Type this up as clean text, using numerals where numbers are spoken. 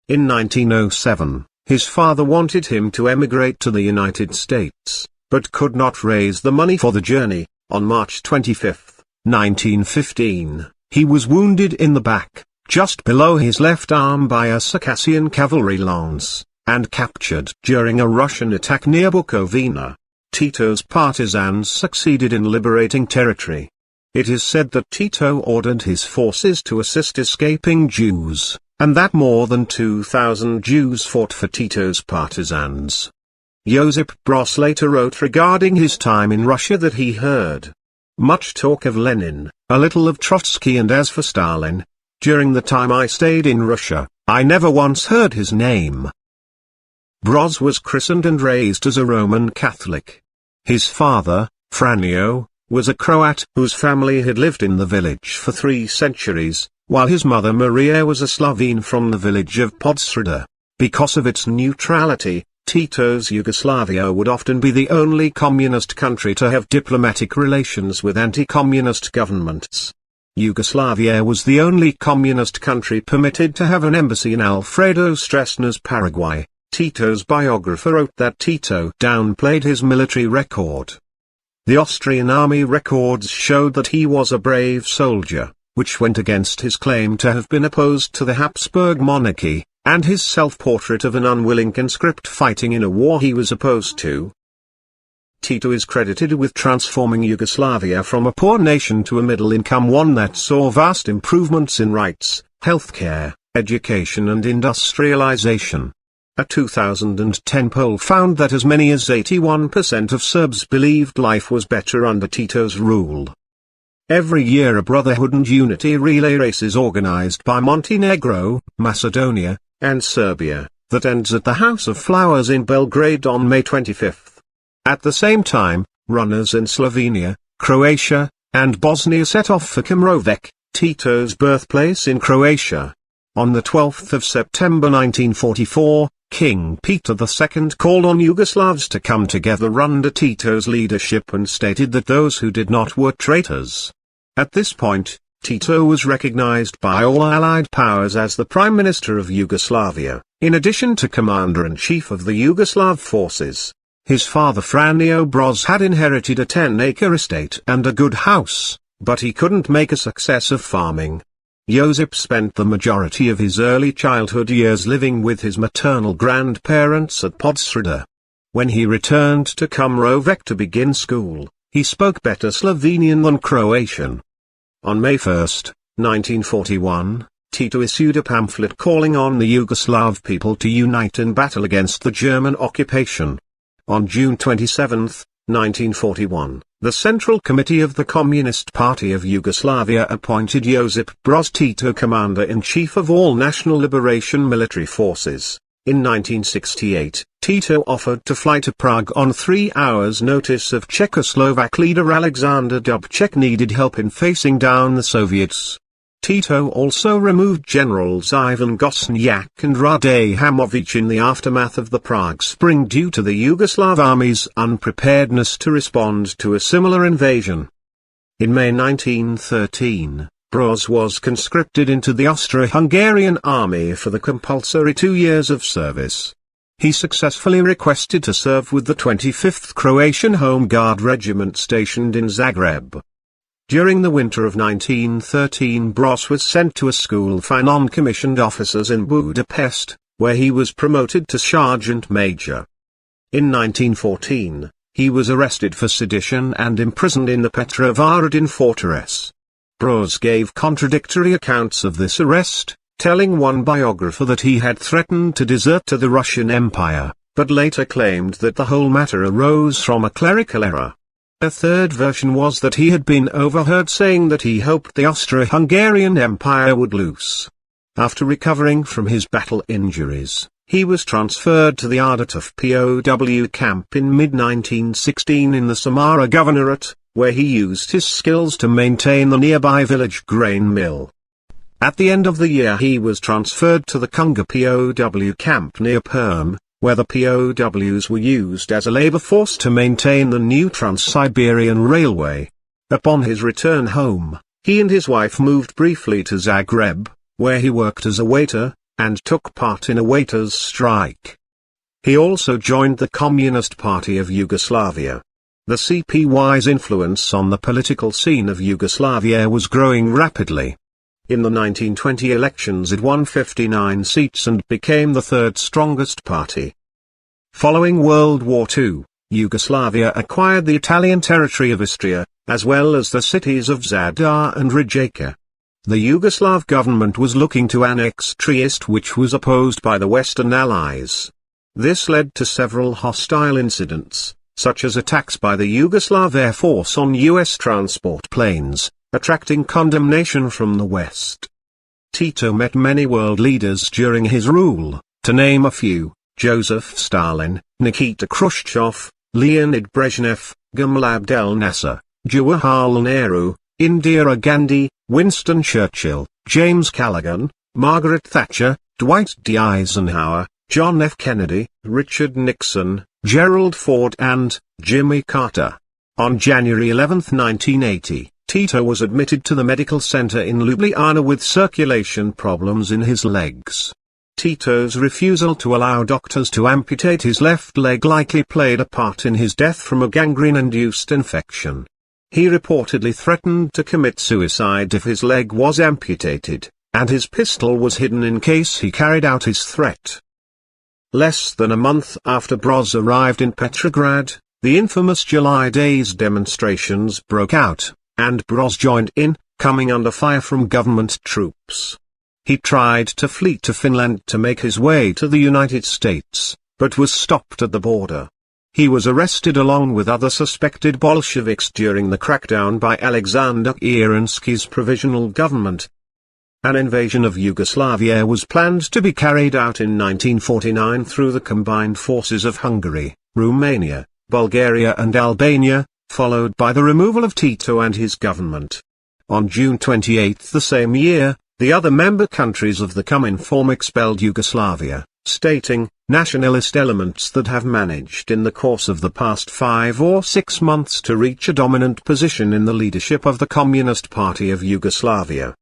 In 1907, his father wanted him to emigrate to the United States, but could not raise the money for the journey. On March 25, 1915, he was wounded in the back, just below his left arm by a Circassian cavalry lance, and captured during a Russian attack near Bukovina. Tito's partisans succeeded in liberating territory. It is said that Tito ordered his forces to assist escaping Jews, and that more than 2,000 Jews fought for Tito's partisans. Josip Broz later wrote regarding his time in Russia that he heard much talk of Lenin, a little of Trotsky, and as for Stalin, during the time I stayed in Russia, I never once heard his name. Broz was christened and raised as a Roman Catholic. His father, Franjo, was a Croat whose family had lived in the village for 3 centuries, while his mother Maria was a Slovene from the village of Podsreda. Because of its neutrality, Tito's Yugoslavia would often be the only communist country to have diplomatic relations with anti-communist governments. Yugoslavia was the only communist country permitted to have an embassy in Alfredo Stroessner's Paraguay. Tito's biographer wrote that Tito downplayed his military record. The Austrian army records showed that he was a brave soldier, which went against his claim to have been opposed to the Habsburg monarchy, and his self-portrait of an unwilling conscript fighting in a war he was opposed to. Tito is credited with transforming Yugoslavia from a poor nation to a middle-income one that saw vast improvements in rights, healthcare, education and industrialization. A 2010 poll found that as many as 81% of Serbs believed life was better under Tito's rule. Every year a Brotherhood and Unity relay race is organized by Montenegro, Macedonia, and Serbia, that ends at the House of Flowers in Belgrade on May 25. At the same time, runners in Slovenia, Croatia, and Bosnia set off for Kumrovec, Tito's birthplace in Croatia. On the 12th of September 1944, King Peter II called on Yugoslavs to come together under Tito's leadership and stated that those who did not were traitors. At this point, Tito was recognized by all Allied powers as the Prime Minister of Yugoslavia, in addition to Commander-in-Chief of the Yugoslav forces. His father Franjo Broz had inherited a 10-acre estate and a good house, but he couldn't make a success of farming. Josip spent the majority of his early childhood years living with his maternal grandparents at Podsreda. When he returned to Kumrovec to begin school, he spoke better Slovenian than Croatian. On May 1, 1941, Tito issued a pamphlet calling on the Yugoslav people to unite in battle against the German occupation. On June 27, 1941, the Central Committee of the Communist Party of Yugoslavia appointed Josip Broz Tito Commander-in-Chief of all National Liberation Military Forces. In 1968, Tito offered to fly to Prague on 3 hours' notice if Czechoslovak leader Alexander Dubček needed help in facing down the Soviets. Tito also removed Generals Ivan Gosniak and Rade Hamovic in the aftermath of the Prague Spring due to the Yugoslav army's unpreparedness to respond to a similar invasion. In May 1913, Broz was conscripted into the Austro-Hungarian army for the compulsory 2 years of service. He successfully requested to serve with the 25th Croatian Home Guard Regiment stationed in Zagreb. During the winter of 1913, Broz was sent to a school for non-commissioned officers in Budapest, where he was promoted to sergeant major. In 1914, he was arrested for sedition and imprisoned in the Petrovaradin fortress. Broz gave contradictory accounts of this arrest, telling one biographer that he had threatened to desert to the Russian Empire, but later claimed that the whole matter arose from a clerical error. A third version was that he had been overheard saying that he hoped the Austro-Hungarian Empire would lose. After recovering from his battle injuries, he was transferred to the Ardutov POW camp in mid-1916 in the Samara Governorate, where he used his skills to maintain the nearby village grain mill. At the end of the year he was transferred to the Kunga POW camp near Perm, where the POWs were used as a labor force to maintain the new Trans-Siberian Railway. Upon his return home, he and his wife moved briefly to Zagreb, where he worked as a waiter, and took part in a waiters' strike. He also joined the Communist Party of Yugoslavia. The CPY's influence on the political scene of Yugoslavia was growing rapidly. In the 1920 elections it won 59 seats and became the third strongest party. Following World War II, Yugoslavia acquired the Italian territory of Istria, as well as the cities of Zadar and Rijeka. The Yugoslav government was looking to annex Trieste, which was opposed by the Western Allies. This led to several hostile incidents, such as attacks by the Yugoslav Air Force on U.S. transport planes, attracting condemnation from the West. Tito met many world leaders during his rule, to name a few: Joseph Stalin, Nikita Khrushchev, Leonid Brezhnev, Gamal Abdel Nasser, Jawaharlal Nehru, Indira Gandhi, Winston Churchill, James Callaghan, Margaret Thatcher, Dwight D. Eisenhower, John F. Kennedy, Richard Nixon, Gerald Ford and Jimmy Carter. On January 11, 1980, Tito was admitted to the medical center in Ljubljana with circulation problems in his legs. Tito's refusal to allow doctors to amputate his left leg likely played a part in his death from a gangrene-induced infection. He reportedly threatened to commit suicide if his leg was amputated, and his pistol was hidden in case he carried out his threat. Less than a month after Broz arrived in Petrograd, the infamous July Days demonstrations broke out, and Broz joined in, coming under fire from government troops. He tried to flee to Finland to make his way to the United States, but was stopped at the border. He was arrested along with other suspected Bolsheviks during the crackdown by Alexander Kerensky's provisional government. An invasion of Yugoslavia was planned to be carried out in 1949 through the combined forces of Hungary, Romania, Bulgaria and Albania, followed by the removal of Tito and his government. On June 28 the same year, the other member countries of the Cominform expelled Yugoslavia, stating, "Nationalist elements that have managed in the course of the past 5 or 6 months to reach a dominant position in the leadership of the Communist Party of Yugoslavia